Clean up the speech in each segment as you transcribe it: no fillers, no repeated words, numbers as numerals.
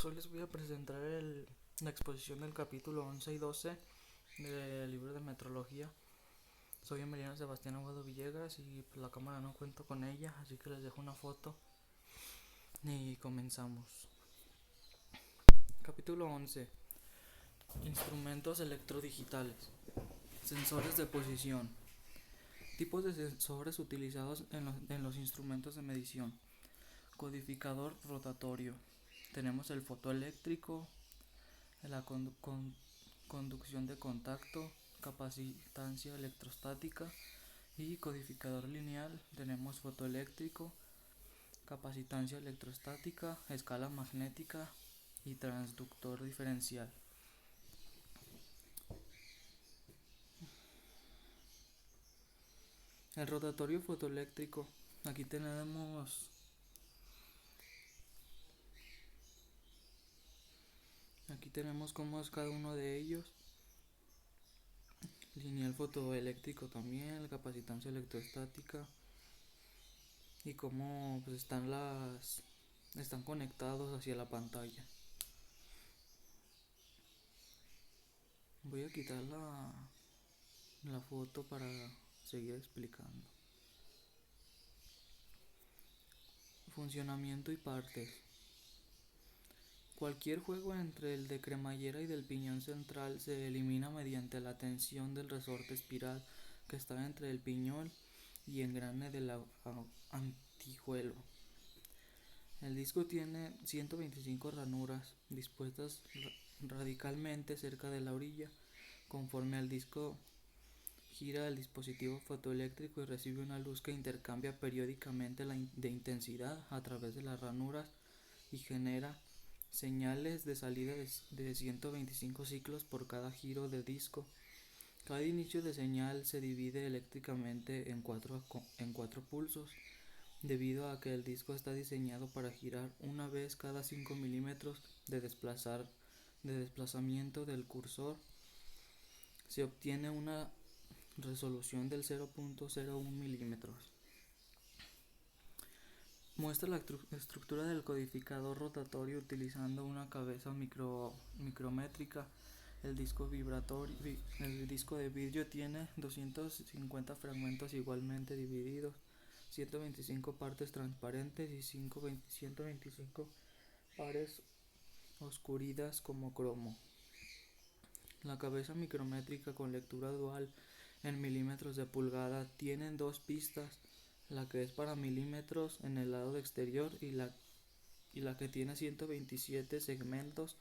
Hoy les voy a presentar la exposición del capítulo 11 y 12 del libro de metrología. Soy Emiliano Sebastián Aguado Villegas y pues, la cámara no cuento con ella, así que les dejo una foto y comenzamos. Capítulo 11. Instrumentos electrodigitales. Sensores de posición. Tipos de sensores utilizados en los instrumentos de medición. Codificador rotatorio. Tenemos el fotoeléctrico, la conducción de contacto, capacitancia electrostática y codificador lineal. Tenemos fotoeléctrico, capacitancia electrostática, escala magnética y transductor diferencial. El rotatorio fotoeléctrico. Aquí tenemos cómo es cada uno de ellos. Lineal fotoeléctrico también, la capacitancia electrostática y cómo pues, están conectados hacia la pantalla. Voy a quitar la foto para seguir explicando. Funcionamiento y partes. Cualquier juego entre el de cremallera y del piñón central se elimina mediante la tensión del resorte espiral que está entre el piñón y engrane del antijuelo. El disco tiene 125 ranuras dispuestas radicalmente cerca de la orilla. Conforme el disco gira, el dispositivo fotoeléctrico y recibe una luz que intercambia periódicamente de intensidad a través de las ranuras y genera señales de salida de 125 ciclos por cada giro de disco. Cada inicio de señal se divide eléctricamente en cuatro pulsos, debido a que el disco está diseñado para girar una vez cada 5 milímetros de desplazamiento del cursor. Se obtiene una resolución del 0.01 milímetros. Muestra la estructura del codificador rotatorio utilizando una cabeza micrométrica. El disco de vidrio tiene 250 fragmentos igualmente divididos, 125 partes transparentes y 125 pares oscuridas como cromo. La cabeza micrométrica con lectura dual en milímetros de pulgada tiene dos pistas, la que es para milímetros en el lado exterior y la que tiene 127 segmentos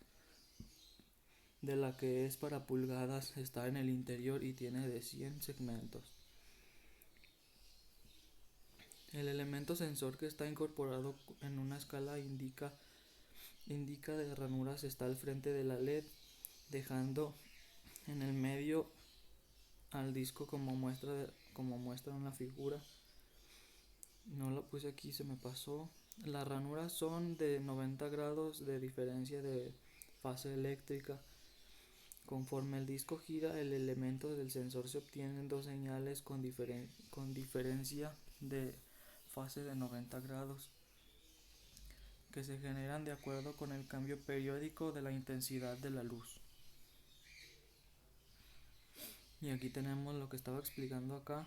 de la que es para pulgadas está en el interior y tiene de 100 segmentos. El elemento sensor que está incorporado en una escala indica de ranuras está al frente de la LED, dejando en el medio al disco como muestra en la figura. No lo puse aquí, se me pasó. Las ranuras son de 90 grados de diferencia de fase eléctrica. Conforme el disco gira, el elemento del sensor se obtienen dos señales con diferencia de fase de 90 grados, que se generan de acuerdo con el cambio periódico de la intensidad de la luz. Y aquí tenemos lo que estaba explicando acá.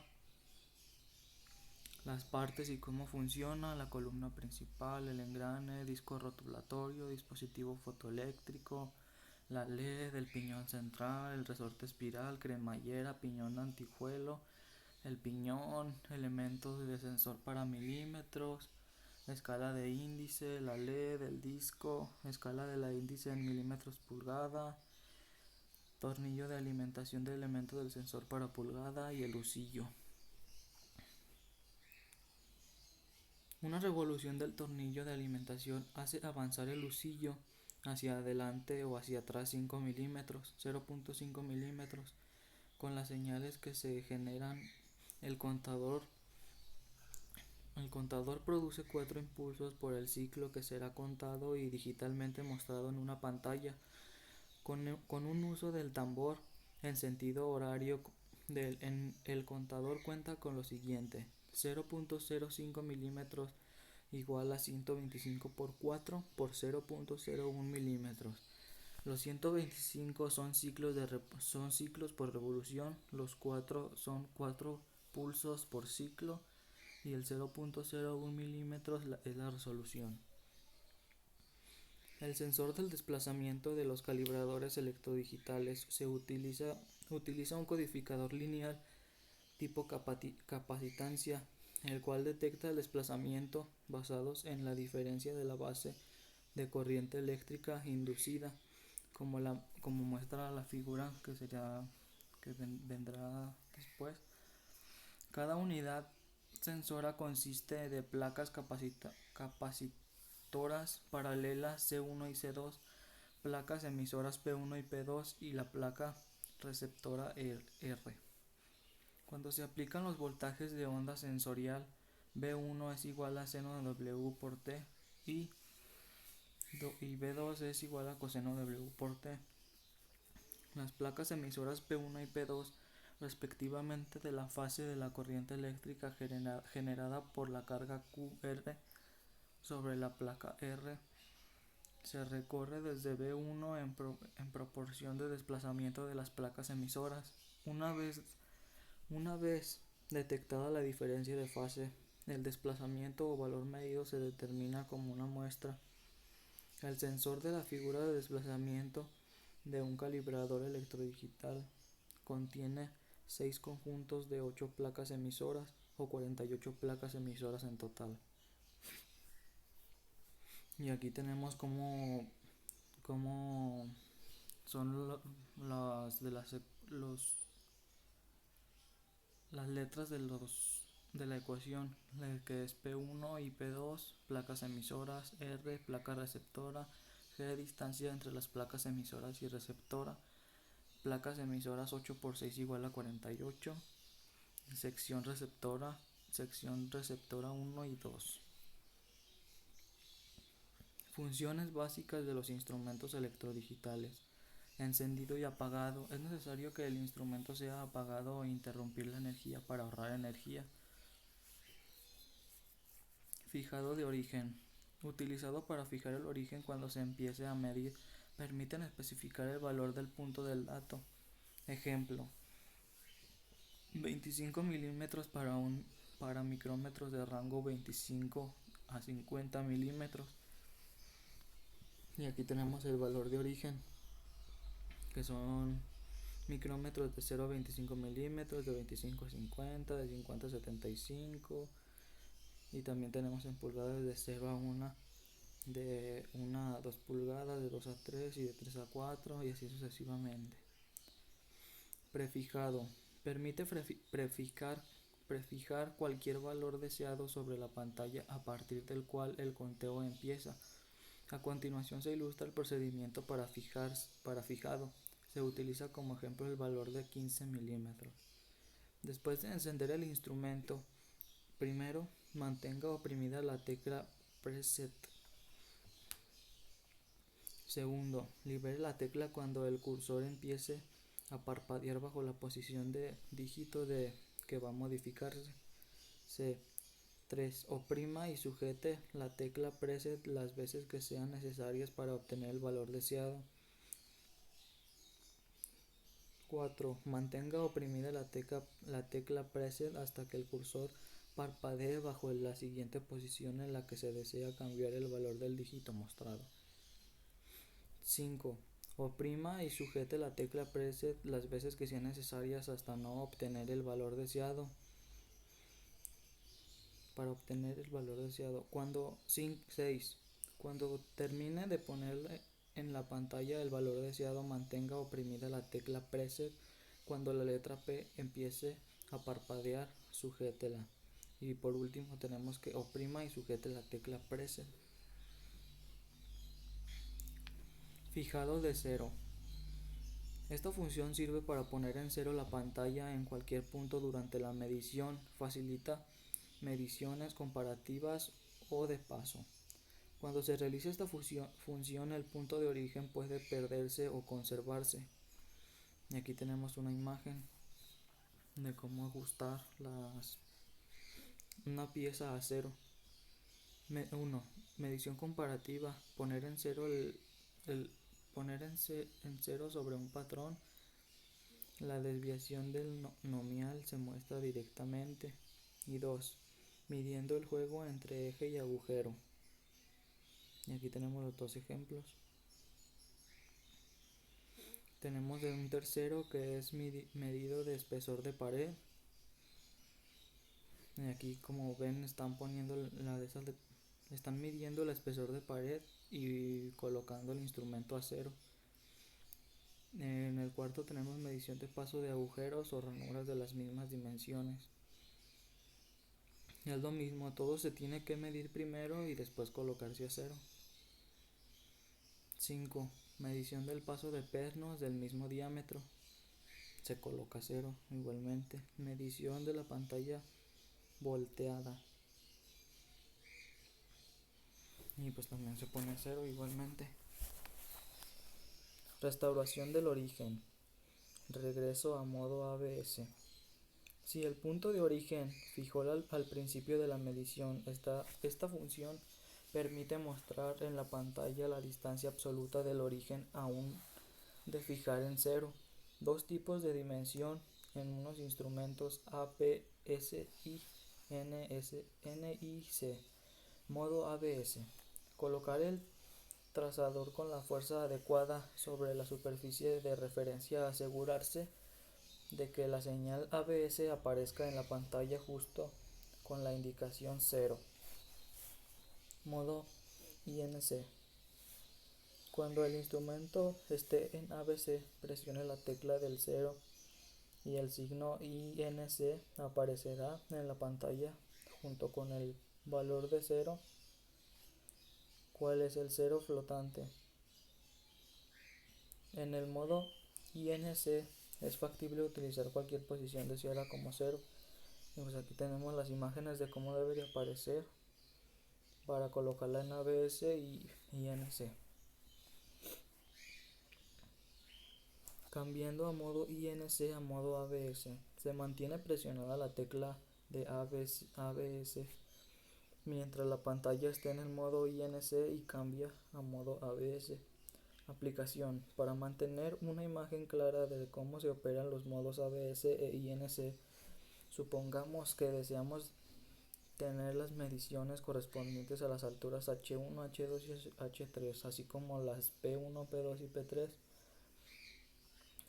Las partes y cómo funciona: la columna principal, el engrane, disco rotulatorio, dispositivo fotoeléctrico, la LED, el piñón central, el resorte espiral, cremallera, piñón antijuelo, el piñón, elementos de sensor para milímetros, escala de índice, la LED, el disco, escala de la índice en milímetros pulgada, tornillo de alimentación de elementos del sensor para pulgada y el husillo. Una revolución del tornillo de alimentación hace avanzar el husillo hacia adelante o hacia atrás 5 milímetros, 0.5 milímetros. Con las señales que se generan, el contador produce 4 impulsos por el ciclo que será contado y digitalmente mostrado en una pantalla. Con un uso del tambor en sentido horario, el contador cuenta con lo siguiente: 0.05 milímetros igual a 125 por 4 por 0.01 milímetros. Los 125 son ciclos por revolución, los 4 son 4 pulsos por ciclo y el 0.01 milímetros es la resolución. El sensor del desplazamiento de los calibradores electrodigitales utiliza un codificador lineal tipo capacitancia, el cual detecta el desplazamiento basados en la diferencia de la base de corriente eléctrica inducida, como muestra la figura que vendrá después. Cada unidad sensora consiste de placas capacitoras paralelas C1 y C2, placas emisoras P1 y P2 y la placa receptora R. Cuando se aplican los voltajes de onda sensorial, B1 es igual a seno de W por T y B2 es igual a coseno de W por T. Las placas emisoras P1 y P2, respectivamente, de la fase de la corriente eléctrica generada por la carga QR sobre la placa R, se recorre desde B1 en proporción de desplazamiento de las placas emisoras. Una vez detectada la diferencia de fase, el desplazamiento o valor medido se determina como una muestra. El sensor de la figura de desplazamiento de un calibrador electrodigital contiene 6 conjuntos de 8 placas emisoras o 48 placas emisoras en total. Y aquí tenemos cómo son las letras de la ecuación, que es P1 y P2, placas emisoras, R, placa receptora, G, distancia entre las placas emisoras y receptora, placas emisoras 8 por 6 igual a 48, sección receptora 1 y 2. Funciones básicas de los instrumentos electrodigitales. Encendido y apagado. Es necesario que el instrumento sea apagado o interrumpir la energía para ahorrar energía. Fijado de origen. Utilizado para fijar el origen cuando se empiece a medir. Permiten especificar el valor del punto del dato. Ejemplo: 25 milímetros para micrómetros de rango 25 a 50 milímetros. Y aquí tenemos el valor de origen, que son micrómetros de 0 a 25 milímetros, de 25 a 50, de 50 a 75. Y también tenemos en pulgadas de 0 a 1, de 1 a 2 pulgadas, de 2 a 3 y de 3 a 4 y así sucesivamente. Prefijado. Permite prefijar cualquier valor deseado sobre la pantalla a partir del cual el conteo empieza. A continuación se ilustra el procedimiento para fijado. Se utiliza como ejemplo el valor de 15 milímetros. Después de encender el instrumento, primero mantenga oprimida la tecla Preset. Segundo, libere la tecla cuando el cursor empiece a parpadear bajo la posición de dígito que va a modificarse. 3. Oprima y sujete la tecla Preset las veces que sean necesarias para obtener el valor deseado. 4. Mantenga oprimida la tecla Preset hasta que el cursor parpadee bajo la siguiente posición en la que se desea cambiar el valor del dígito mostrado. 5. Oprima y sujete la tecla Preset las veces que sean necesarias hasta no obtener el valor deseado. Para obtener el valor deseado. 6. Cuando termine de ponerle en la pantalla el valor deseado, mantenga oprimida la tecla Preset. Cuando la letra P empiece a parpadear, sujétela. Y por último tenemos que oprima y sujete la tecla Preset. Fijado de cero. Esta función sirve para poner en cero la pantalla en cualquier punto durante la medición. Facilita mediciones comparativas o de paso. Cuando se realiza esta función, el punto de origen puede perderse o conservarse. Y aquí tenemos una imagen de cómo ajustar una pieza a cero. 1. Medición comparativa. Poner en cero en cero sobre un patrón. La desviación del nomial se muestra directamente. Y 2. Midiendo el juego entre eje y agujero. Y aquí tenemos los dos ejemplos. Tenemos de un tercero que es medido de espesor de pared. Y aquí, como ven, están poniendo están midiendo el espesor de pared y colocando el instrumento a cero. En el cuarto tenemos medición de paso de agujeros o ranuras de las mismas dimensiones. Es lo mismo, todo se tiene que medir primero y después colocarse a cero. 5. Medición del paso de pernos del mismo diámetro. Se coloca a cero igualmente. Medición de la pantalla volteada. Y pues también se pone a cero igualmente. Restauración del origen. Regreso a modo ABS. Si el punto de origen fijó al principio de la medición, esta función permite mostrar en la pantalla la distancia absoluta del origen aún de fijar en cero. Dos tipos de dimensión en unos instrumentos ABS y NIC. Modo ABS. Colocar el trazador con la fuerza adecuada sobre la superficie de referencia. Asegurarse de que la señal ABS aparezca en la pantalla justo con la indicación 0. Modo INC. Cuando el instrumento esté en ABC, presione la tecla del 0 y el signo INC aparecerá en la pantalla junto con el valor de 0. ¿Cuál es el 0 flotante? En el modo INC es factible utilizar cualquier posición deseada como 0. Y pues aquí tenemos las imágenes de cómo debería aparecer para colocarla en ABS y INC. Cambiando a modo INC a modo ABS, se mantiene presionada la tecla de ABS mientras la pantalla esté en el modo INC y cambia a modo ABS. Aplicación. Para mantener una imagen clara de cómo se operan los modos ABS e INC, supongamos que deseamos tener las mediciones correspondientes a las alturas H1, H2 y H3, así como las P1, P2 y P3.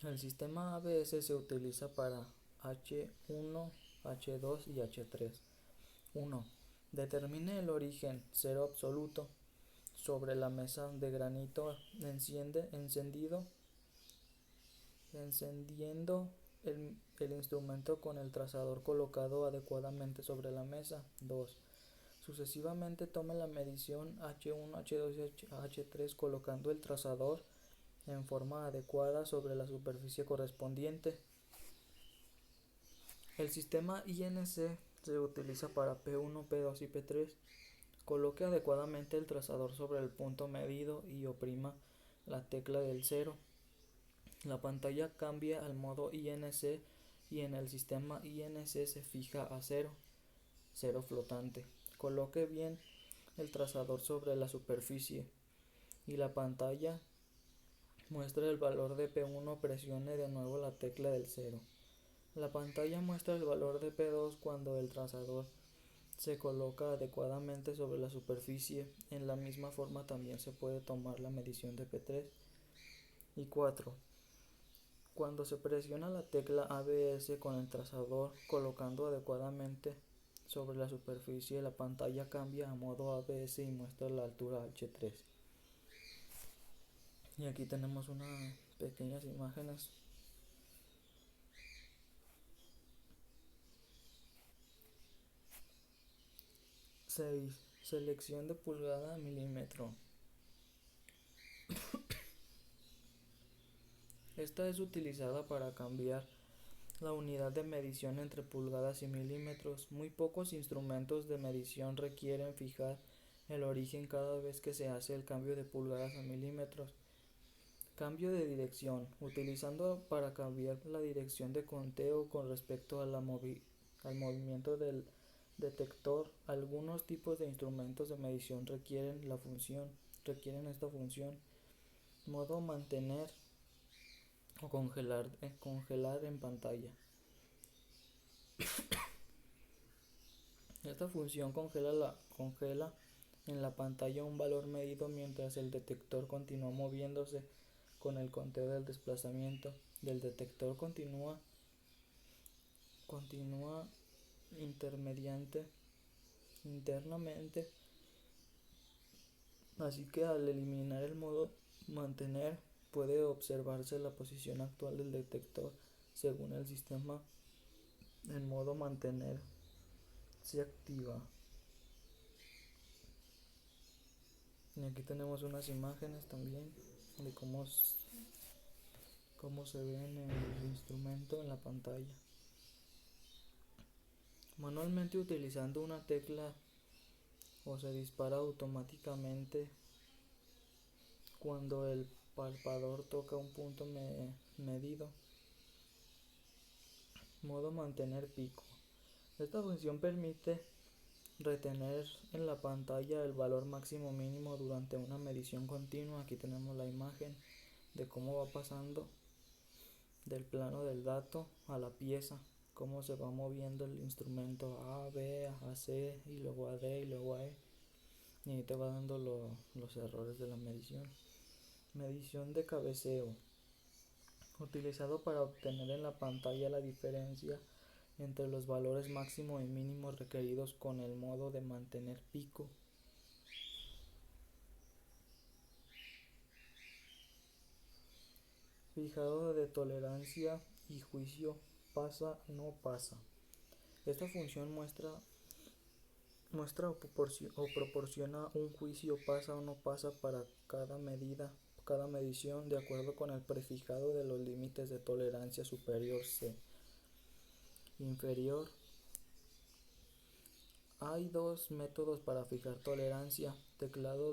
El sistema ABS se utiliza para H1, H2 y H3. 1. Determine el origen, 0 absoluto, sobre la mesa de granito encendiendo el instrumento con el trazador colocado adecuadamente sobre la mesa. 2. Sucesivamente tome la medición H1, H2 y H3 colocando el trazador en forma adecuada sobre la superficie correspondiente. El sistema INC se utiliza para P1, P2 y P3. Coloque adecuadamente el trazador sobre el punto medido y oprima la tecla del 0. La pantalla cambia al modo INC y en el sistema INC se fija a 0 flotante. Coloque bien el trazador sobre la superficie y la pantalla muestra el valor de P1, presione de nuevo la tecla del 0. La pantalla muestra el valor de P2 cuando el trazador se coloca adecuadamente sobre la superficie. En la misma forma también se puede tomar la medición de P3. Y 4. Cuando se presiona la tecla ABS con el trazador colocando adecuadamente sobre la superficie, la pantalla cambia a modo ABS y muestra la altura H3. Y aquí tenemos unas pequeñas imágenes. 6. Selección de pulgada a milímetro. Esta es utilizada para cambiar la unidad de medición entre pulgadas y milímetros. Muy pocos instrumentos de medición requieren fijar el origen cada vez que se hace el cambio de pulgadas a milímetros. Cambio de dirección. Utilizando para cambiar la dirección de conteo con respecto a al movimiento del detector. Algunos tipos de instrumentos de medición requieren esta función. Modo mantener o congelar en pantalla. Esta función congela en la pantalla un valor medido mientras el detector continúa moviéndose con el conteo del desplazamiento del detector continúa internamente, así que al eliminar el modo mantener puede observarse la posición actual del detector según el sistema. En modo mantener se activa. Y aquí tenemos unas imágenes también de cómo se ve en el instrumento en la pantalla. Manualmente utilizando una tecla o se dispara automáticamente cuando el palpador toca un punto medido. Modo mantener pico. Esta función permite retener en la pantalla el valor máximo mínimo durante una medición continua. Aquí tenemos la imagen de cómo va pasando del plano del dato a la pieza, cómo se va moviendo el instrumento A, B, a C y luego a D y luego a E, y ahí te va dando los errores de la medición. Medición de cabeceo, utilizado para obtener en la pantalla la diferencia entre los valores máximo y mínimo requeridos con el modo de mantener pico. Fijado de tolerancia y juicio pasa no pasa. Esta función muestra o proporciona un juicio pasa o no pasa para cada medición de acuerdo con el prefijado de los límites de tolerancia superior C. Inferior. Hay dos métodos para fijar tolerancia: teclando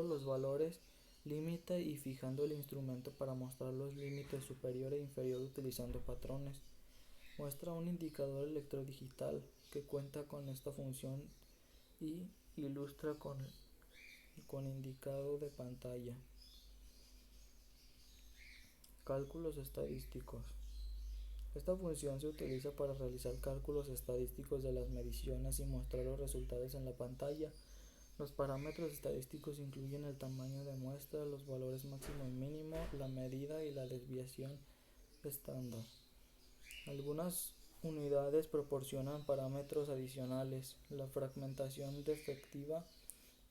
los valores límite y fijando el instrumento para mostrar los límites superior e inferior utilizando patrones. Muestra un indicador electrodigital que cuenta con esta función y ilustra con indicado de pantalla. Cálculos estadísticos. Esta función se utiliza para realizar cálculos estadísticos de las mediciones y mostrar los resultados en la pantalla. Los parámetros estadísticos incluyen el tamaño de muestra, los valores máximo y mínimo, la medida y la desviación estándar. Algunas unidades proporcionan parámetros adicionales: la fragmentación defectiva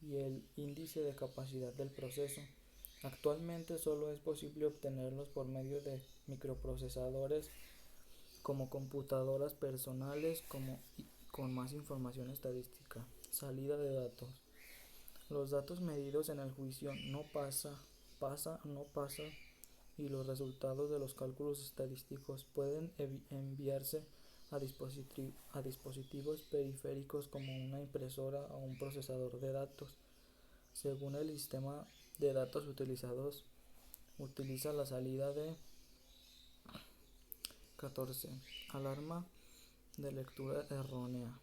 y el índice de capacidad del proceso. Actualmente solo es posible obtenerlos por medio de microprocesadores como computadoras personales con más información estadística. Salida de datos. Los datos medidos en el juicio no pasa y los resultados de los cálculos estadísticos pueden enviarse a dispositivos periféricos como una impresora o un procesador de datos. Según el sistema de datos utilizados, utiliza la salida de 14. Alarma de lectura errónea.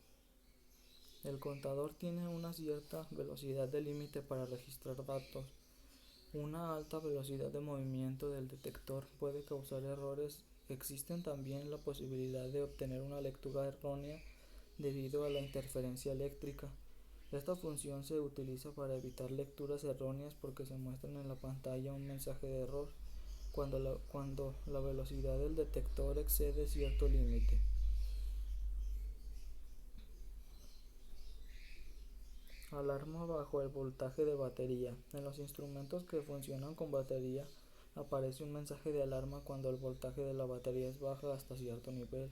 El contador tiene una cierta velocidad de límite para registrar datos. Una alta velocidad de movimiento del detector puede causar errores. Existe también la posibilidad de obtener una lectura errónea debido a la interferencia eléctrica. Esta función se utiliza para evitar lecturas erróneas porque se muestra en la pantalla un mensaje de error cuando la velocidad del detector excede cierto límite. Alarma bajo el voltaje de batería. En los instrumentos que funcionan con batería aparece un mensaje de alarma cuando el voltaje de la batería es baja hasta cierto nivel.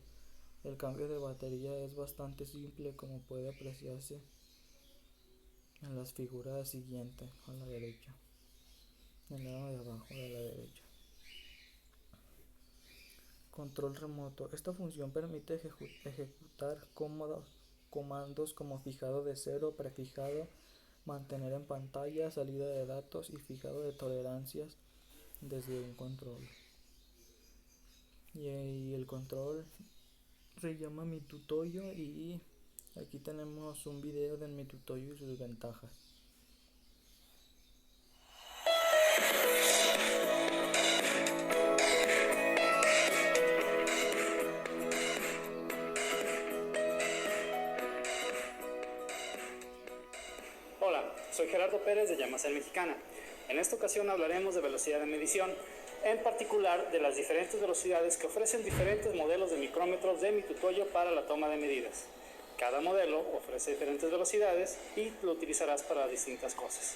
El cambio de batería es bastante simple, como puede apreciarse en las figuras siguientes a la derecha, en el lado de abajo de la derecha. Control remoto. Esta función permite ejecutar comandos como fijado de cero, prefijado, mantener en pantalla, salida de datos y fijado de tolerancias desde un control. Y el control se llama Mitutoyo y aquí tenemos un video del Mitutoyo y sus ventajas. Hola, soy Gerardo Pérez de Yamacel Mexicana. En esta ocasión hablaremos de velocidad de medición, en particular de las diferentes velocidades que ofrecen diferentes modelos de micrómetros de Mitutoyo para la toma de medidas. Cada modelo ofrece diferentes velocidades y lo utilizarás para distintas cosas.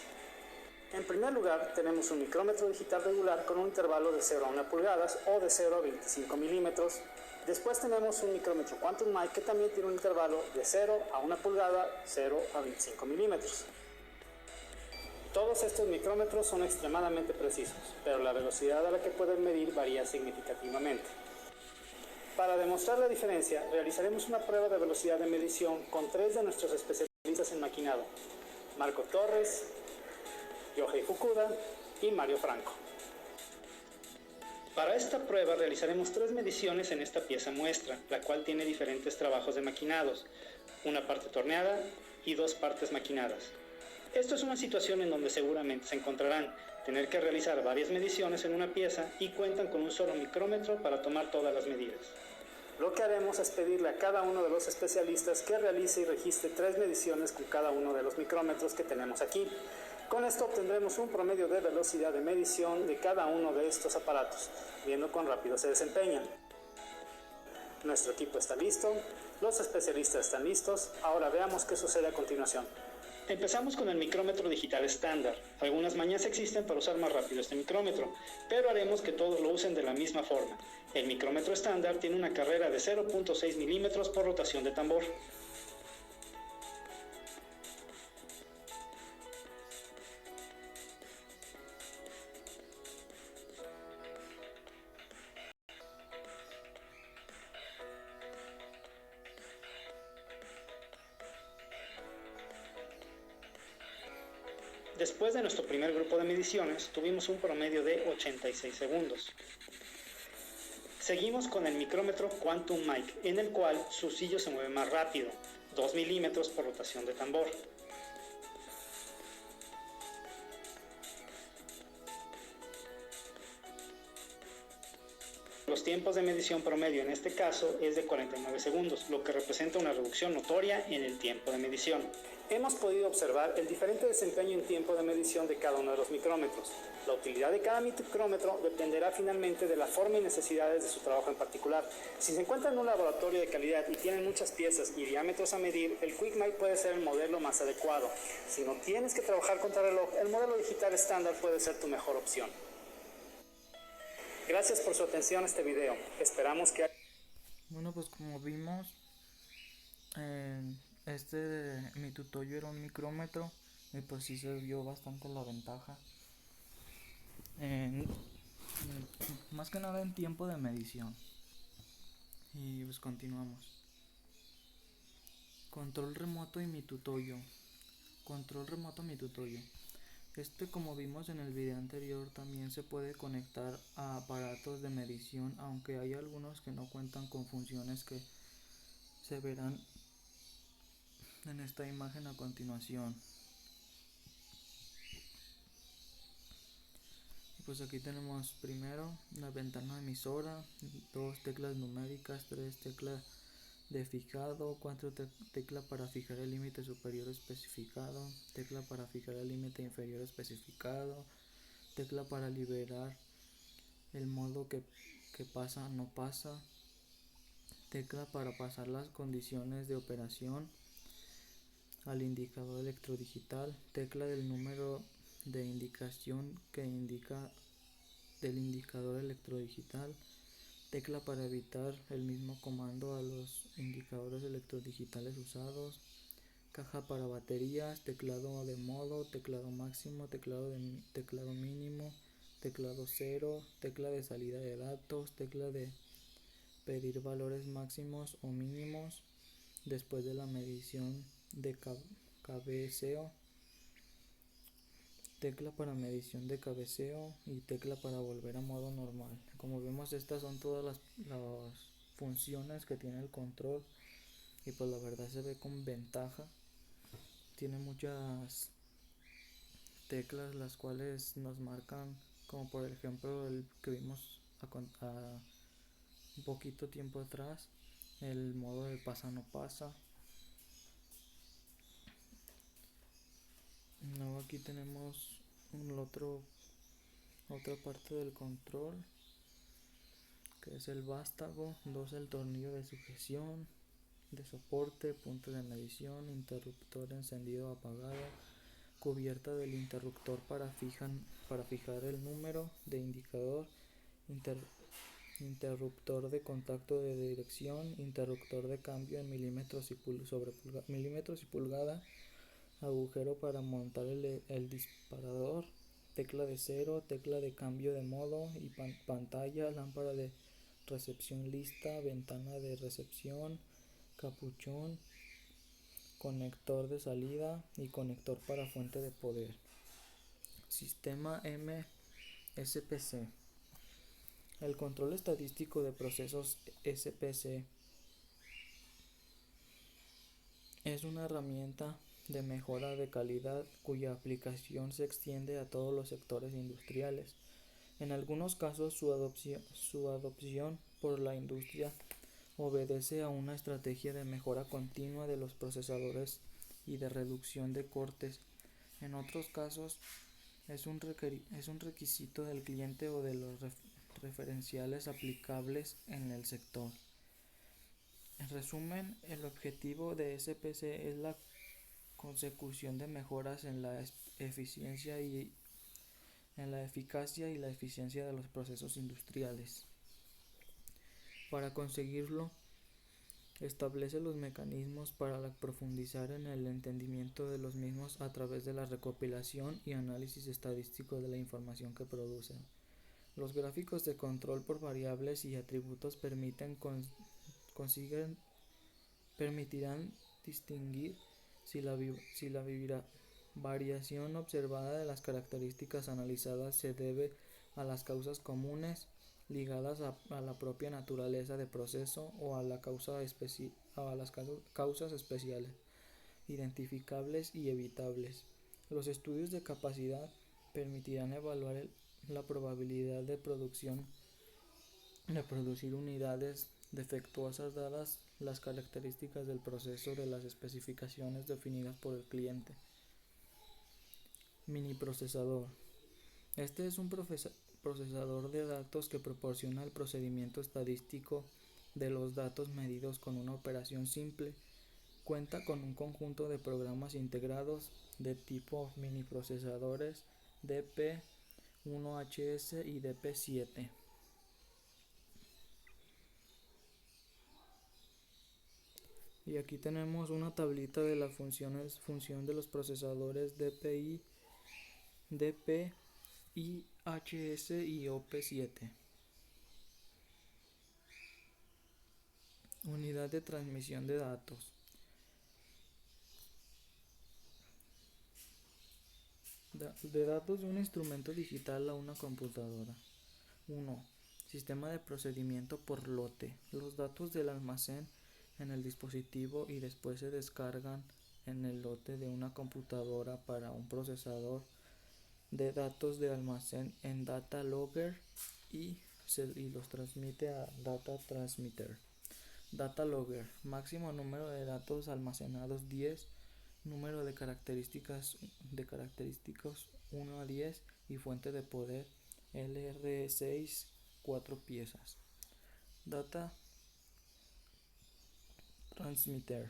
En primer lugar, tenemos un micrómetro digital regular con un intervalo de 0 a 1 pulgadas o de 0 a 25 milímetros. Después tenemos un micrómetro Quantum Mike que también tiene un intervalo de 0 a 1 pulgada, 0 a 25 milímetros. Todos estos micrómetros son extremadamente precisos, pero la velocidad a la que pueden medir varía significativamente. Para demostrar la diferencia, realizaremos una prueba de velocidad de medición con 3 de nuestros especialistas en maquinado: Marco Torres, Yohei Fukuda y Mario Franco. Para esta prueba realizaremos 3 mediciones en esta pieza muestra, la cual tiene diferentes trabajos de maquinados, una parte torneada y 2 partes maquinadas. Esto es una situación en donde seguramente se encontrarán tener que realizar varias mediciones en una pieza y cuentan con un solo micrómetro para tomar todas las medidas. Lo que haremos es pedirle a cada uno de los especialistas que realice y registre 3 mediciones con cada uno de los micrómetros que tenemos aquí. Con esto obtendremos un promedio de velocidad de medición de cada uno de estos aparatos, viendo cuán rápido se desempeñan. Nuestro equipo está listo, los especialistas están listos, ahora veamos qué sucede a continuación. Empezamos con el micrómetro digital estándar. Algunas mañas existen para usar más rápido este micrómetro, pero haremos que todos lo usen de la misma forma. El micrómetro estándar tiene una carrera de 0.6 milímetros por rotación de tambor. Después de nuestro primer grupo de mediciones, tuvimos un promedio de 86 segundos. Seguimos con el micrómetro Quantum Mike, en el cual su sillo se mueve más rápido, 2 milímetros por rotación de tambor. Los tiempos de medición promedio en este caso es de 49 segundos, lo que representa una reducción notoria en el tiempo de medición. Hemos podido observar el diferente desempeño en tiempo de medición de cada uno de los micrómetros. La utilidad de cada micrómetro dependerá finalmente de la forma y necesidades de su trabajo en particular. Si se encuentra en un laboratorio de calidad y tienen muchas piezas y diámetros a medir, el Quick Mike puede ser el modelo más adecuado. Si no tienes que trabajar contra reloj, el modelo digital estándar puede ser tu mejor opción. Gracias por su atención a este video. Esperamos que... Bueno, pues como vimos, Mitutoyo era un micrómetro y pues sí se vio bastante la ventaja. Más que nada en tiempo de medición. Y pues continuamos. Control remoto y Mitutoyo. Control remoto Mitutoyo. Como vimos en el video anterior, también se puede conectar a aparatos de medición, aunque hay algunos que no cuentan con funciones que se verán en esta imagen a continuación. Pues aquí tenemos primero la ventana emisora, 2 teclas numéricas, 3 teclas de fijado, 4 tecla para fijar el límite superior especificado, tecla para fijar el límite inferior especificado, tecla para liberar el modo que pasa no pasa, tecla para pasar las condiciones de operación al indicador electrodigital, tecla del número de indicación que indica del indicador electrodigital, tecla para evitar el mismo comando a los indicadores electrodigitales usados, caja para baterías, teclado de modo, teclado máximo, teclado mínimo, teclado cero, tecla de salida de datos, tecla de pedir valores máximos o mínimos después de la medición de cabeceo, tecla para medición de cabeceo y tecla para volver a modo normal. Como vemos, estas son todas funciones que tiene el control y pues la verdad se ve con ventaja. Tiene muchas teclas las cuales nos marcan, como por ejemplo el que vimos a un poquito tiempo atrás, el modo de pasa no pasa. Luego aquí tenemos otra parte del control, que es el vástago, 2 el tornillo de sujeción, de soporte, punto de medición, interruptor encendido o apagado, cubierta del interruptor para fijar el número de indicador, interruptor de contacto de dirección, interruptor de cambio en milímetros milímetros y pulgada, agujero para montar el disparador, tecla de cero, tecla de cambio de modo y pantalla, lámpara de recepción lista, ventana de recepción, capuchón, conector de salida y conector para fuente de poder. Sistema MSPC. El control estadístico de procesos SPC es una herramienta de mejora de calidad cuya aplicación se extiende a todos los sectores industriales. En algunos casos su adopción por la industria obedece a una estrategia de mejora continua de los procesadores y de reducción de costes. En otros casos es un requisito del cliente o de los referenciales aplicables en el sector. En resumen, el objetivo de SPC es la consecución de mejoras en la eficiencia y en la eficacia y la eficiencia de los procesos industriales. Para conseguirlo, establece los mecanismos para profundizar en el entendimiento de los mismos a través de la recopilación y análisis estadístico de la información que producen. Los gráficos de control por variables y atributos permitirán distinguir si la variación observada de las características analizadas se debe a las causas comunes ligadas a la propia naturaleza de proceso o a las causas especiales, identificables y evitables. Los estudios de capacidad permitirán evaluar la probabilidad de producir unidades defectuosas dadas las características del proceso de las especificaciones definidas por el cliente. Miniprocesador. Este es un procesador de datos que proporciona el procedimiento estadístico de los datos medidos con una operación simple. Cuenta con un conjunto de programas integrados de tipo miniprocesadores DP1HS y DP7. Y aquí tenemos una tablita de las función de los procesadores DPI, DPIHS y OP7. Unidad de transmisión de datos. De datos de un instrumento digital a una computadora. 1. Sistema de procedimiento por lote. Los datos del almacén en el dispositivo y después se descargan en el lote de una computadora para un procesador de datos de almacén en data logger y los transmite a data transmitter. Data logger, máximo número de datos almacenados 10, número de característicos 1 a 10 y fuente de poder LR6 4 piezas. Data transmitter,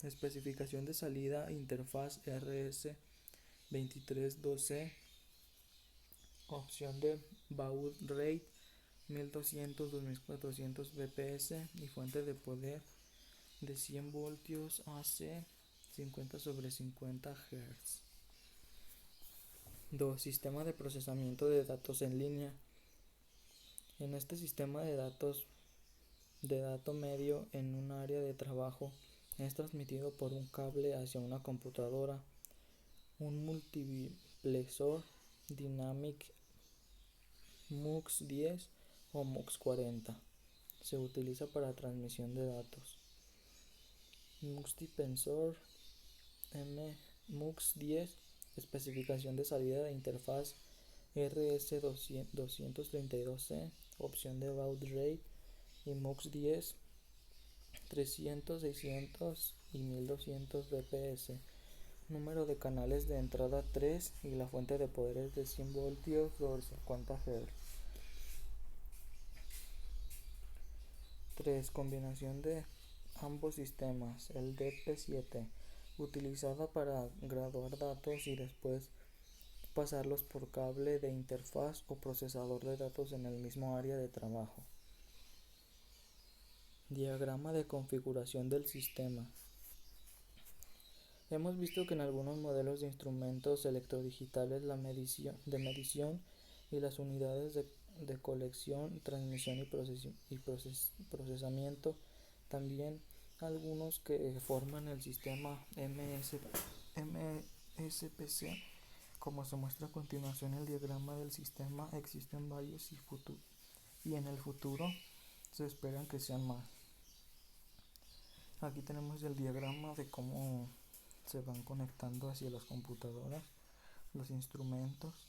especificación de salida, interfaz RS2312, opción de baud rate 1200-2400 bps y fuente de poder de 100 voltios AC 50/50 Hz. 2. Sistema de procesamiento de datos en línea. En este sistema de dato medio en un área de trabajo es transmitido por un cable hacia una computadora, un multiplexor Dynamic MUX 10 o MUX 40. Se utiliza para transmisión de datos. Multitensor MUX10, especificación de salida de interfaz RS232C, opción de baud rate, y MUX10 300, 600 y 1200 dps, número de canales de entrada 3 y la fuente de poder es de 100 voltios por 50 Hz. 3. Combinación de ambos sistemas, el DP7, utilizada para graduar datos y después pasarlos por cable de interfaz o procesador de datos en el mismo área de trabajo. Diagrama de configuración del sistema. Hemos visto que en algunos modelos de instrumentos electrodigitales la medición y las unidades de colección, transmisión y procesamiento, también algunos que forman el sistema MSPC, como se muestra a continuación el diagrama del sistema, existen varios y en el futuro se esperan que sean más. Aquí tenemos el diagrama de cómo se van conectando hacia las computadoras, los instrumentos,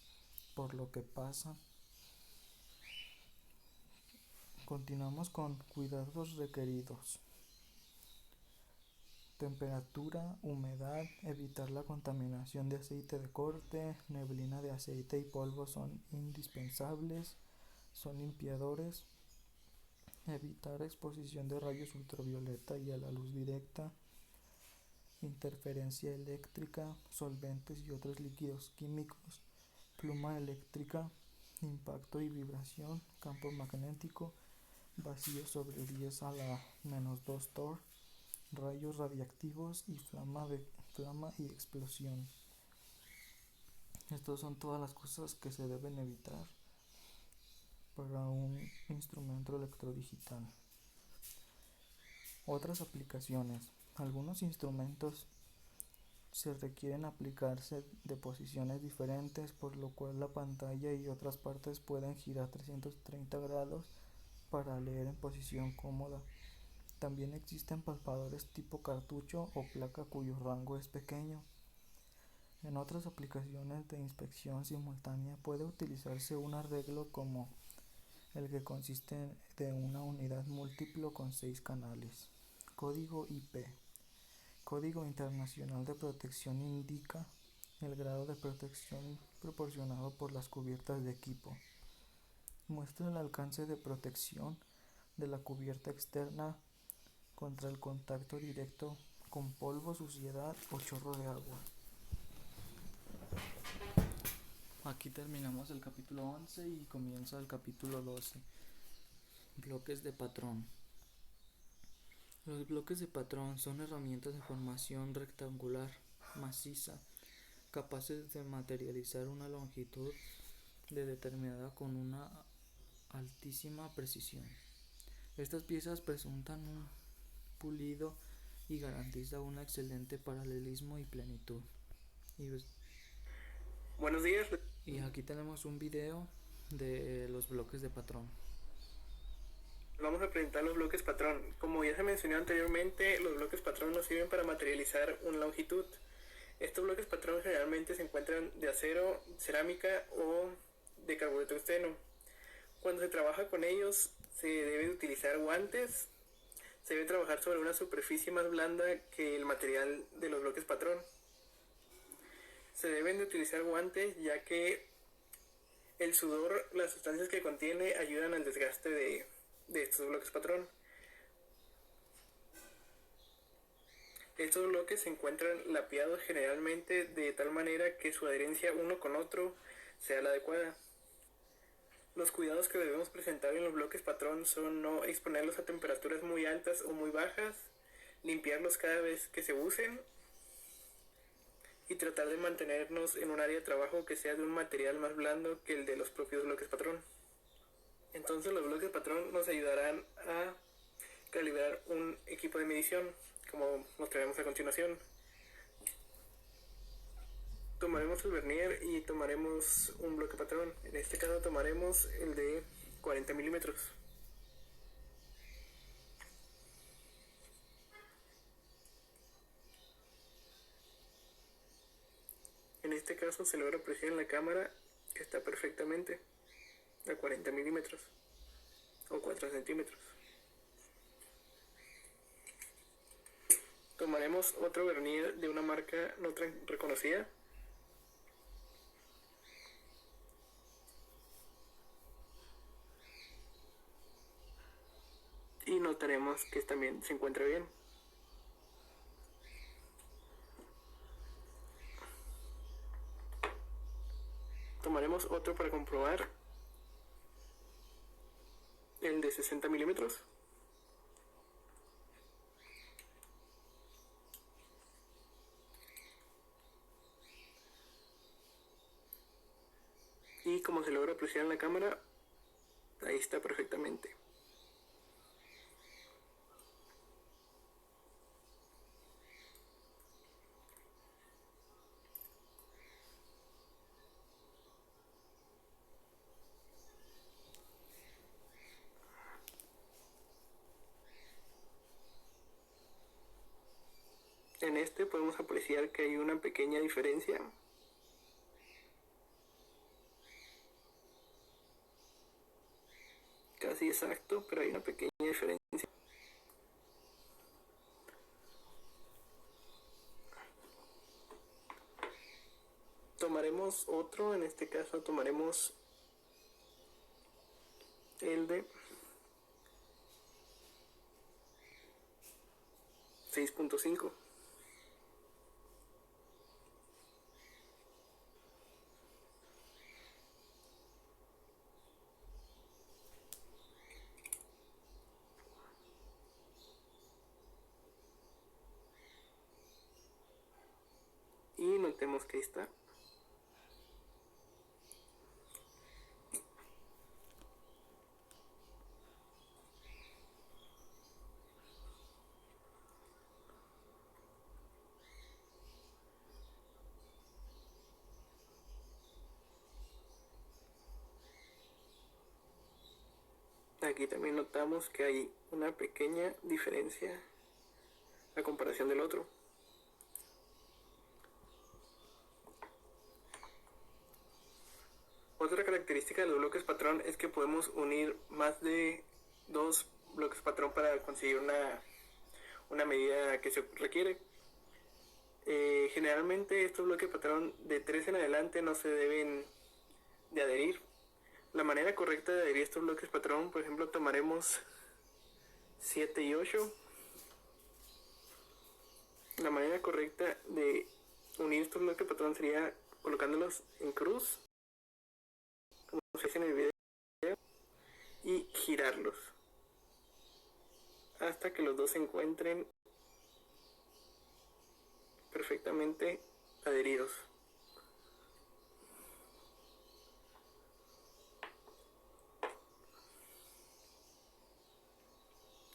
por lo que pasan. Continuamos con cuidados requeridos. Temperatura, humedad, evitar la contaminación de aceite de corte, neblina de aceite y polvo son indispensables, son limpiadores. Evitar exposición de rayos ultravioleta y a la luz directa, interferencia eléctrica, solventes y otros líquidos químicos, pluma eléctrica, impacto y vibración, campo magnético, vacío sobre 10 a la -2 torr, rayos radiactivos y flama y explosión. Estas son todas las cosas que se deben evitar para un instrumento electrodigital. Otras aplicaciones. Algunos instrumentos se requieren aplicarse de posiciones diferentes, por lo cual la pantalla y otras partes pueden girar 330 grados para leer en posición cómoda. También existen palpadores tipo cartucho o placa cuyo rango es pequeño. En otras aplicaciones de inspección simultánea puede utilizarse un arreglo como el que consiste de una unidad múltiplo con 6 canales. Código IP. Código Internacional de Protección indica el grado de protección proporcionado por las cubiertas de equipo. Muestra el alcance de protección de la cubierta externa contra el contacto directo con polvo, suciedad o chorro de agua. Aquí terminamos el capítulo 11 y comienza el capítulo 12. Bloques de patrón. Los bloques de patrón son herramientas de formación rectangular, maciza, capaces de materializar una longitud determinada con una altísima precisión. Estas piezas presentan un pulido y garantizan un excelente paralelismo y plenitud. Buenos días. Y aquí tenemos un video de los bloques de patrón. Vamos a presentar los bloques patrón. Como ya se mencionó anteriormente, los bloques patrón nos sirven para materializar una longitud. Estos bloques patrón generalmente se encuentran de acero, cerámica o de carbureto externo. Cuando se trabaja con ellos, se debe utilizar guantes. Se debe trabajar sobre una superficie más blanda que el material de los bloques patrón. Se deben de utilizar guantes ya que el sudor, las sustancias que contiene, ayudan al desgaste de estos bloques patrón. Estos bloques se encuentran lapiados generalmente de tal manera que su adherencia uno con otro sea la adecuada. Los cuidados que debemos presentar en los bloques patrón son no exponerlos a temperaturas muy altas o muy bajas, limpiarlos cada vez que se usen y tratar de mantenernos en un área de trabajo que sea de un material más blando que el de los propios bloques patrón. Entonces los bloques patrón nos ayudarán a calibrar un equipo de medición, como mostraremos a continuación. Tomaremos el vernier y tomaremos un bloque patrón. En este caso tomaremos el de 40 milímetros. este caso se logra apreciar en la cámara que está perfectamente a 40 milímetros o 4 centímetros. Tomaremos otro vernier de una marca no tan reconocida. Y notaremos que también se encuentra bien. Tomaremos otro para comprobar, el de 60 milímetros. Y como se logra apreciar en la cámara, ahí está perfectamente. En este podemos apreciar que hay una pequeña diferencia. Casi exacto, pero hay una pequeña diferencia. Tomaremos otro, en este caso tomaremos el de 6.5. Y notemos que ahí está. Aquí también notamos que hay una pequeña diferencia a comparación del otro. Otra característica de los bloques patrón es que podemos unir más de dos bloques patrón para conseguir una medida que se requiere. Generalmente estos bloques patrón de 3 en adelante no se deben de adherir. La manera correcta de adherir estos bloques patrón, por ejemplo, tomaremos 7 y 8. La manera correcta de unir estos bloques patrón sería colocándolos en cruz, como se hace en el video, y girarlos hasta que los dos se encuentren perfectamente adheridos.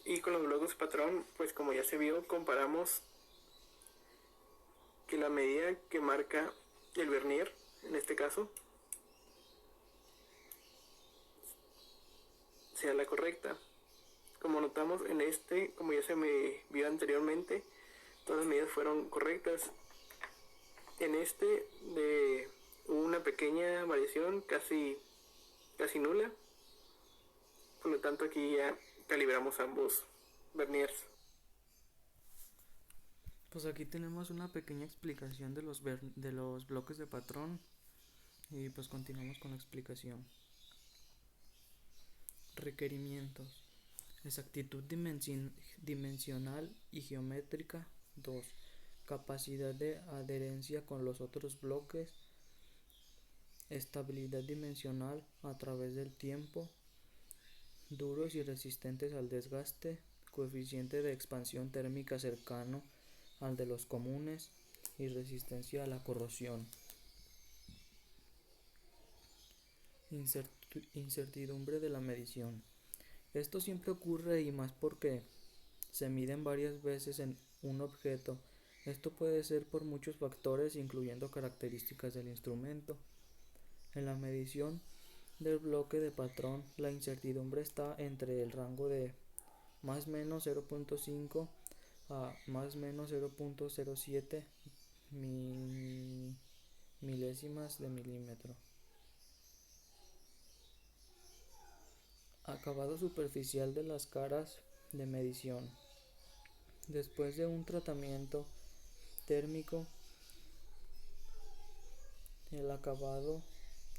Y con los bloques patrón, pues como ya se vio, comparamos que la medida que marca el vernier, en este caso, sea la correcta. Como notamos en este, como ya se me vio anteriormente, todas las medidas fueron correctas. En este hubo una pequeña variación, casi nula. Por lo tanto aquí ya calibramos ambos verniers. Pues aquí tenemos una pequeña explicación de los bloques de patrón y pues continuamos con la explicación. Requerimientos: exactitud dimensional y geométrica. 2. Capacidad de adherencia con los otros bloques. Estabilidad dimensional a través del tiempo. Duros y resistentes al desgaste. Coeficiente de expansión térmica cercano al de los comunes. Y resistencia a la corrosión. Incertidumbre de la medición. Esto siempre ocurre, y más porque se miden varias veces en un objeto. Esto puede ser por muchos factores, incluyendo características del instrumento. En la medición del bloque de patrón, la incertidumbre está entre el rango de más o menos 0.5 a más o menos 0.07 milésimas de milímetro. Acabado superficial de las caras de medición. Después de un tratamiento térmico, el acabado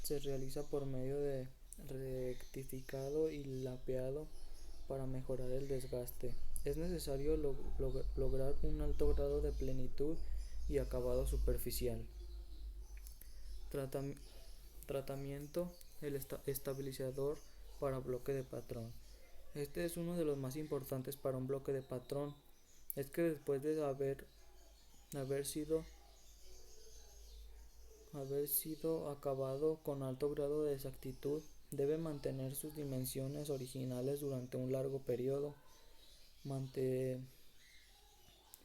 se realiza por medio de rectificado y lapeado para mejorar el desgaste. Es necesario lograr un alto grado de plenitud y acabado superficial. Tratamiento: el estabilizador para bloque de patrón. Este es uno de los más importantes para un bloque de patrón. Es que después de haber sido acabado con alto grado de exactitud, debe mantener sus dimensiones originales durante un largo periodo.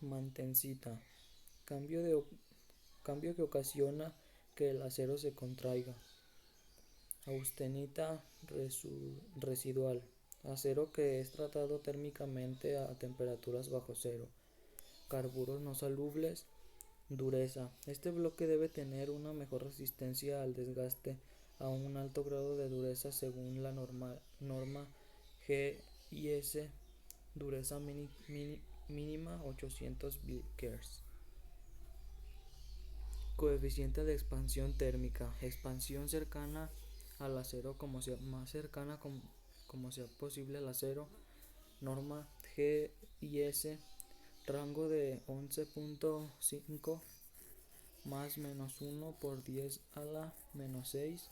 Mantencita. Cambio que ocasiona que el acero se contraiga. Austenita residual. Acero que es tratado térmicamente a temperaturas bajo cero. Carburos no solubles. Dureza. Este bloque debe tener una mejor resistencia al desgaste a un alto grado de dureza según la norma GIS. Dureza mínima 800 Vickers. Coeficiente de expansión térmica. Expansión cercana al acero, más cercana como sea posible al acero. Norma GIS. Rango de 11.5 más menos 1 por 10 a la menos 6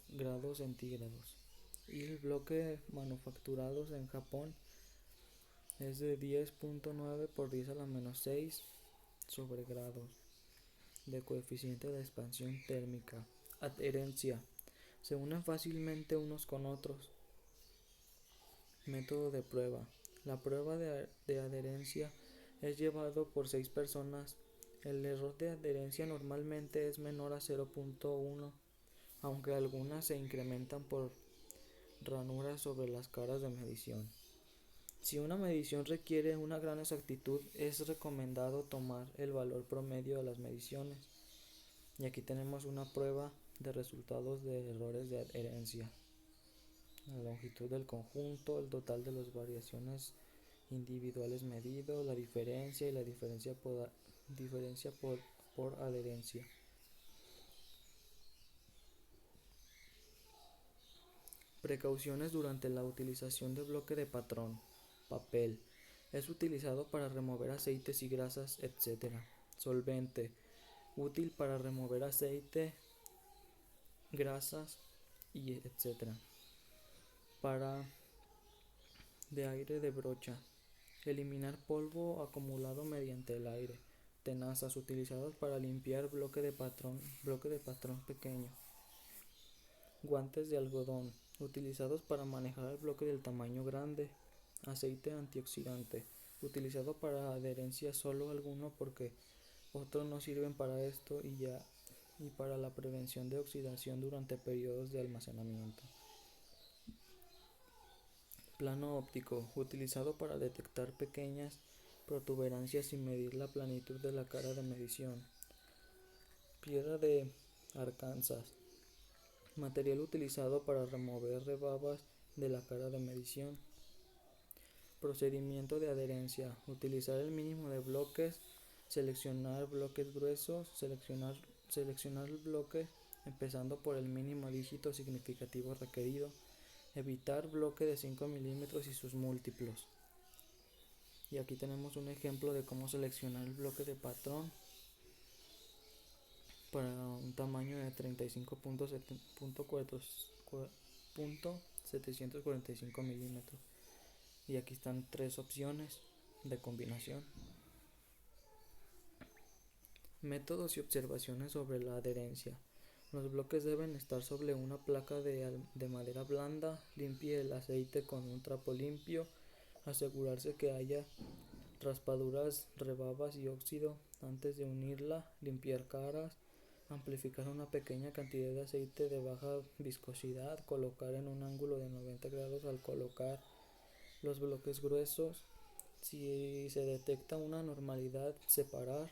grados centígrados. Y el bloque manufacturados en Japón es de 10.9 por 10 a la menos 6 sobre grados de coeficiente de expansión térmica. Adherencia. Se unen fácilmente unos con otros. Método de prueba. La prueba de adherencia es llevado por 6 personas. El error de adherencia normalmente es menor a 0.1, aunque algunas se incrementan por ranuras sobre las caras de medición. Si una medición requiere una gran exactitud, es recomendado tomar el valor promedio de las mediciones. Y aquí tenemos una prueba de resultados de errores de adherencia. La longitud del conjunto, el total de las variaciones individuales medidos, la diferencia y la diferencia por adherencia. Precauciones durante la utilización de bloque de patrón. Papel. Es utilizado para remover aceites y grasas, etc. Solvente. Útil para remover aceite, grasas y etc. Para de aire de brocha. Eliminar polvo acumulado mediante el aire. Tenazas utilizadas para limpiar bloque de patrón pequeño. Guantes de algodón utilizados para manejar el bloque del tamaño grande. Aceite antioxidante utilizado para adherencia solo alguno porque otros no sirven para esto y para la prevención de oxidación durante periodos de almacenamiento. Plano óptico utilizado para detectar pequeñas protuberancias y medir la planitud de la cara de medición. Piedra de Arkansas. Material utilizado para remover rebabas de la cara de medición. Procedimiento de adherencia. Utilizar el mínimo de bloques. Seleccionar bloques gruesos. Seleccionar el bloque empezando por el mínimo dígito significativo requerido. Evitar bloque de 5 milímetros y sus múltiplos. Y aquí tenemos un ejemplo de cómo seleccionar el bloque de patrón para un tamaño de 35.745 milímetros. Y aquí están 3 opciones de combinación. Métodos y observaciones sobre la adherencia. Los bloques deben estar sobre una placa de madera blanda. Limpie el aceite con un trapo limpio. Asegurarse que haya raspaduras, rebabas y óxido antes de unirla. Limpiar caras. Amplificar una pequeña cantidad de aceite de baja viscosidad. Colocar en un ángulo de 90 grados al colocar los bloques gruesos. Si se detecta una anormalidad, separar.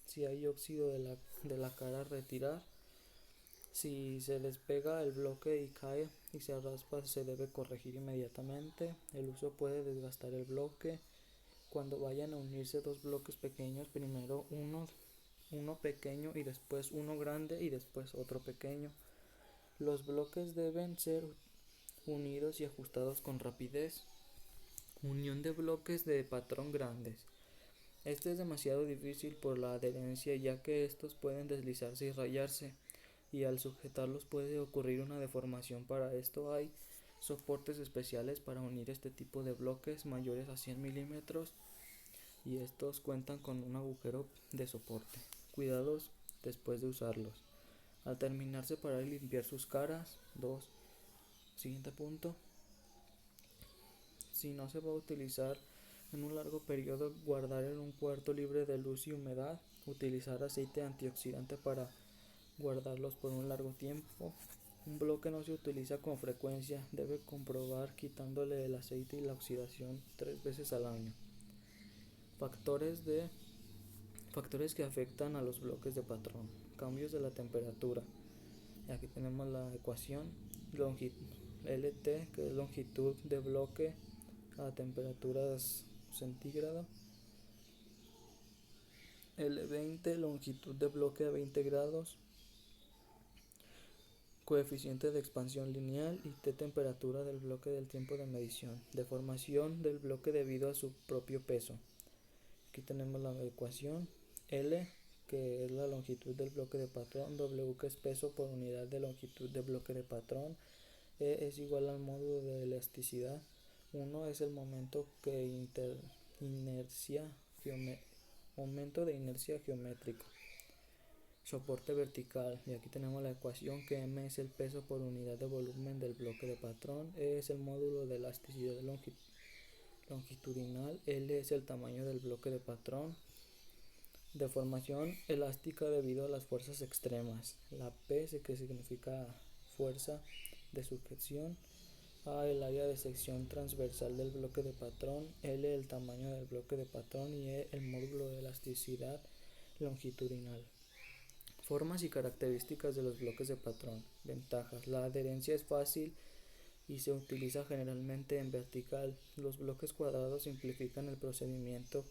Si hay óxido de la cara a retirar. Si se despega el bloque y cae y se raspa, se debe corregir inmediatamente. El uso puede desgastar el bloque. Cuando vayan a unirse dos bloques pequeños, primero uno pequeño y después uno grande y después otro pequeño. Los bloques deben ser unidos y ajustados con rapidez. Unión de bloques de patrón grandes. Este es demasiado difícil por la adherencia, ya que estos pueden deslizarse y rayarse, y al sujetarlos puede ocurrir una deformación. Para esto hay soportes especiales para unir este tipo de bloques mayores a 100 milímetros, y estos cuentan con un agujero de soporte. Cuidados después de usarlos. Al terminar, separar y limpiar sus caras. 2. Siguiente punto. Si no se va a utilizar en un largo periodo, guardar en un cuarto libre de luz y humedad. Utilizar aceite antioxidante para guardarlos por un largo tiempo. Un bloque no se utiliza con frecuencia. Debe comprobar quitándole el aceite y la oxidación 3 veces al año. Factores que afectan a los bloques de patrón. Cambios de la temperatura. Aquí tenemos la ecuación. LT, que es longitud de bloque a temperaturas centígradas. L20, longitud de bloque a 20 grados. Coeficiente de expansión lineal. Y T, temperatura del bloque del tiempo de medición. Deformación del bloque debido a su propio peso. Aquí tenemos la ecuación. L, que es la longitud del bloque de patrón. W, que es peso por unidad de longitud de bloque de patrón. E es igual al módulo de elasticidad. 1 es el momento de inercia geométrico. Soporte vertical, y aquí tenemos la ecuación, que M es el peso por unidad de volumen del bloque de patrón. E es el módulo de elasticidad longitudinal. L es el tamaño del bloque de patrón. Deformación elástica debido a las fuerzas extremas. La P, que significa fuerza de sujeción. A, el área de sección transversal del bloque de patrón. L, el tamaño del bloque de patrón. Y E, el módulo de elasticidad longitudinal. Formas y características de los bloques de patrón. Ventajas. La adherencia es fácil y se utiliza generalmente en vertical. Los bloques cuadrados simplifican el procedimiento.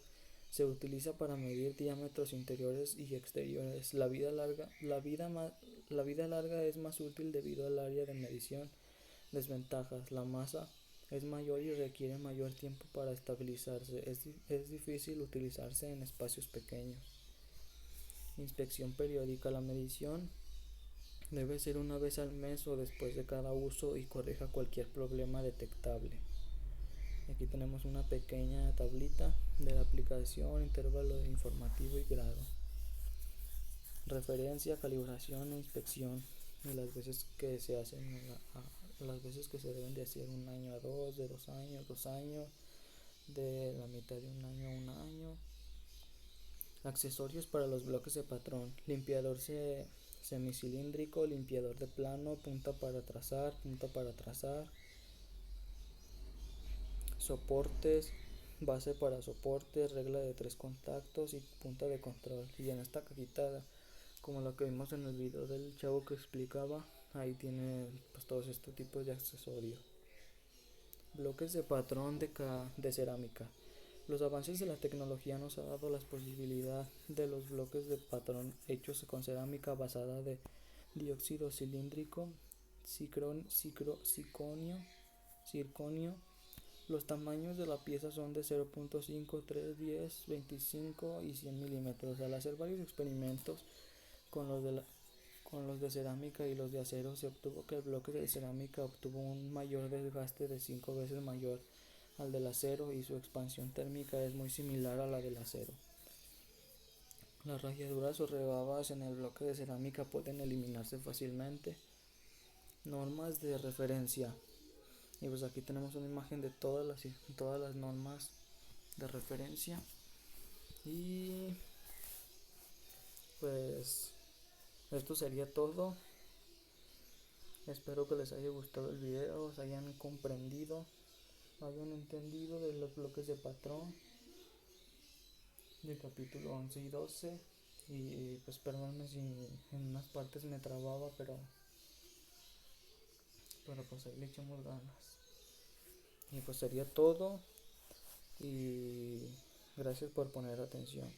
Se utiliza para medir diámetros interiores y exteriores. La vida larga es más útil debido al área de medición. Desventajas. La masa es mayor y requiere mayor tiempo para estabilizarse. Es difícil utilizarse en espacios pequeños. Inspección periódica. La medición debe ser una vez al mes o después de cada uso y corrija cualquier problema detectable. Aquí tenemos una pequeña tablita de la aplicación, intervalo informativo y grado. Referencia, calibración e inspección. Y las veces que se hacen, las veces que se deben de hacer: 1 año a 2, de 2 años, 2 años, de la mitad de 1 año a 1 año. Accesorios para los bloques de patrón: limpiador semicilíndrico, limpiador de plano, punta para trazar, soportes, base para soportes, regla de 3 contactos y punta de control. Y en esta cajita, como lo que vimos en el video del chavo que explicaba, ahí tiene pues todos estos tipos de accesorios. Bloques de patrón de cerámica. Los avances de la tecnología nos han dado la posibilidad de los bloques de patrón hechos con cerámica basada de dióxido cilíndrico, circonio. Los tamaños de la pieza son de 0.5, 3, 10, 25 y 100 milímetros. Al hacer varios experimentos con los de cerámica y los de acero, se obtuvo que el bloque de cerámica obtuvo un mayor desgaste de 5 veces mayor al del acero, y su expansión térmica es muy similar a la del acero. Las rayaduras o rebabas en el bloque de cerámica pueden eliminarse fácilmente. Normas de referencia. Y pues aquí tenemos una imagen de todas las normas de referencia. Y pues esto sería todo. Espero que les haya gustado el video, se hayan comprendido, hayan entendido de los bloques de patrón del capítulo 11 y 12. Y pues perdóname si en unas partes me trababa, pero pues ahí le echamos ganas. Y pues sería todo y gracias por poner atención.